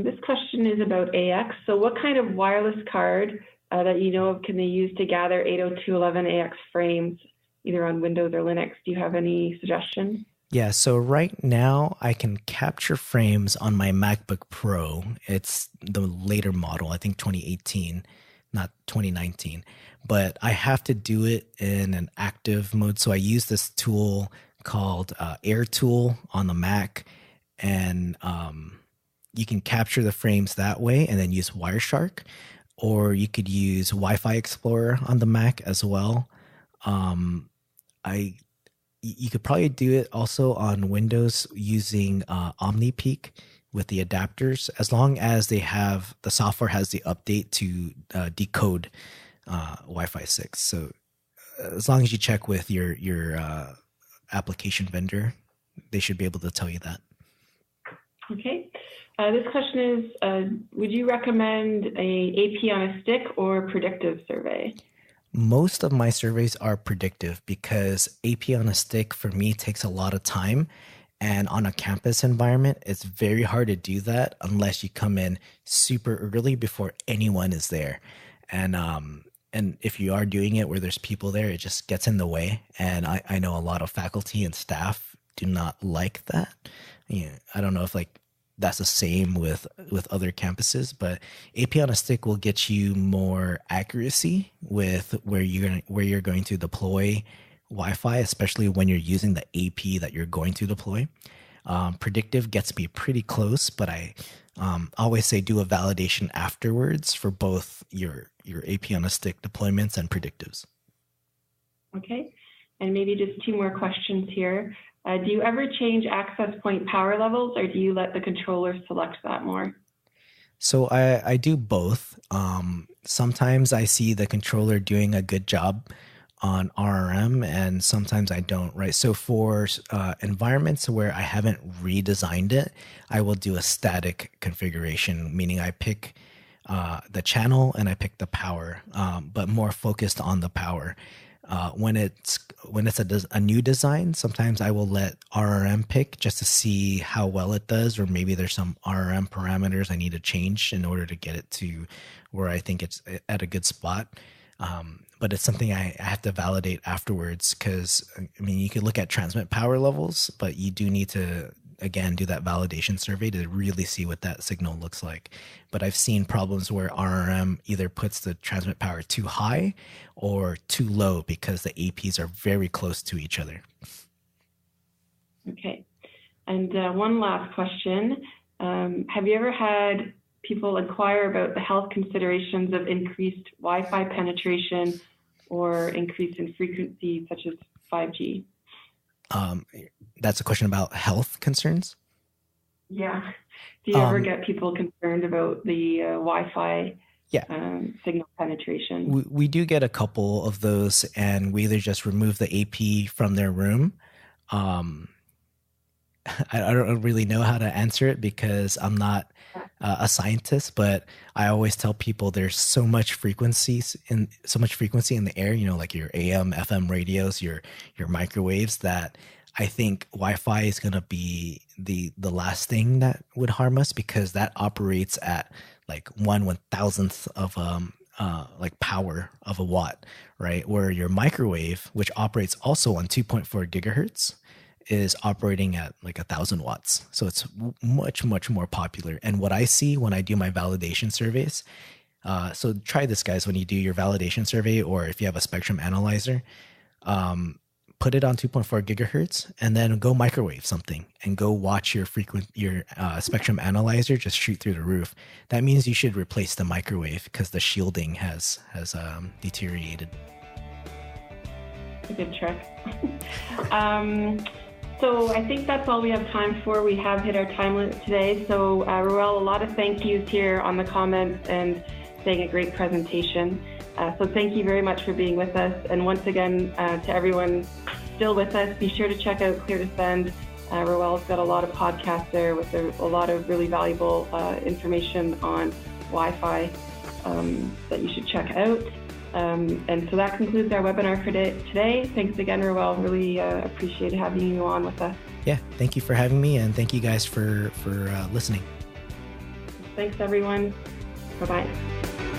This question is about AX. So what kind of wireless card that you know of can they use to gather 802.11ax frames, either on Windows or Linux? Do you have any suggestions? Yeah, so right now I can capture frames on my MacBook Pro. It's the later model, I think 2018, not 2019. But I have to do it in an active mode. So I use this tool called Air Tool on the Mac, and you can capture the frames that way and then use Wireshark, or you could use Wi-Fi Explorer on the Mac as well. You could probably do it also on Windows using OmniPeak with the adapters, as long as they have, the software has the update to decode Wi-Fi 6. So as long as you check with your application vendor, they should be able to tell you that. Okay. This question is, would you recommend a AP on a stick or predictive survey? Most of my surveys are predictive because AP on a stick for me takes a lot of time. And on a campus environment, it's very hard to do that unless you come in super early before anyone is there. And if you are doing it where there's people there, it just gets in the way. And I know a lot of faculty and staff do not like that. I don't know if like that's the same with other campuses, but AP on a stick will get you more accuracy with where you're going to deploy Wi-Fi, especially when you're using the AP that you're going to deploy. Predictive gets me pretty close, but I always say do a validation afterwards for both your AP on a stick deployments and predictives. Okay, and maybe just two more questions here. Do you ever change access point power levels, or do you let the controller select that more? So I do both. Sometimes I see the controller doing a good job on RRM, and sometimes I don't, right? So for environments where I haven't redesigned it, I will do a static configuration, meaning I pick the channel and I pick the power, but more focused on the power. When it's a new design, sometimes I will let RRM pick just to see how well it does, or maybe there's some RRM parameters I need to change in order to get it to where I think it's at a good spot. But it's something I have to validate afterwards, because I mean, you could look at transmit power levels, but you do need to, again, do that validation survey to really see what that signal looks like. But I've seen problems where RRM either puts the transmit power too high or too low because the APs are very close to each other. Okay. And one last question. Have you ever had people inquire about the health considerations of increased Wi-Fi penetration or increase in frequency, such as 5G? That's a question about health concerns? Yeah. Do you ever get people concerned about the Wi-Fi signal penetration? We do get a couple of those, and we either just remove the AP from their room. I don't really know how to answer it because I'm not a scientist, but I always tell people there's so much frequency in the air, you know, like your AM, FM radios, your microwaves, that I think Wi-Fi is going to be the last thing that would harm us, because that operates at like 1/1000th of like power of a watt, right? Where your microwave, which operates also on 2.4 gigahertz, is operating at like 1,000 watts. So it's much, much more popular. And what I see when I do my validation surveys, so try this, guys, when you do your validation survey, or if you have a spectrum analyzer, put it on 2.4 gigahertz and then go microwave something and go watch your spectrum analyzer just shoot through the roof. That means you should replace the microwave because the shielding has deteriorated. It's a good trick. So I think that's all we have time for. We have hit our time limit today. So Rowell, a lot of thank yous here on the comments and saying a great presentation. So thank you very much for being with us. And once again, to everyone still with us, be sure to check out Clear to Send. Rowell's got a lot of podcasts there with a lot of really valuable information on Wi-Fi that you should check out. And so that concludes our webinar for today. Thanks again, Rowell. Really appreciate having you on with us. Yeah, thank you for having me, and thank you guys for listening. Thanks, everyone. Bye-bye.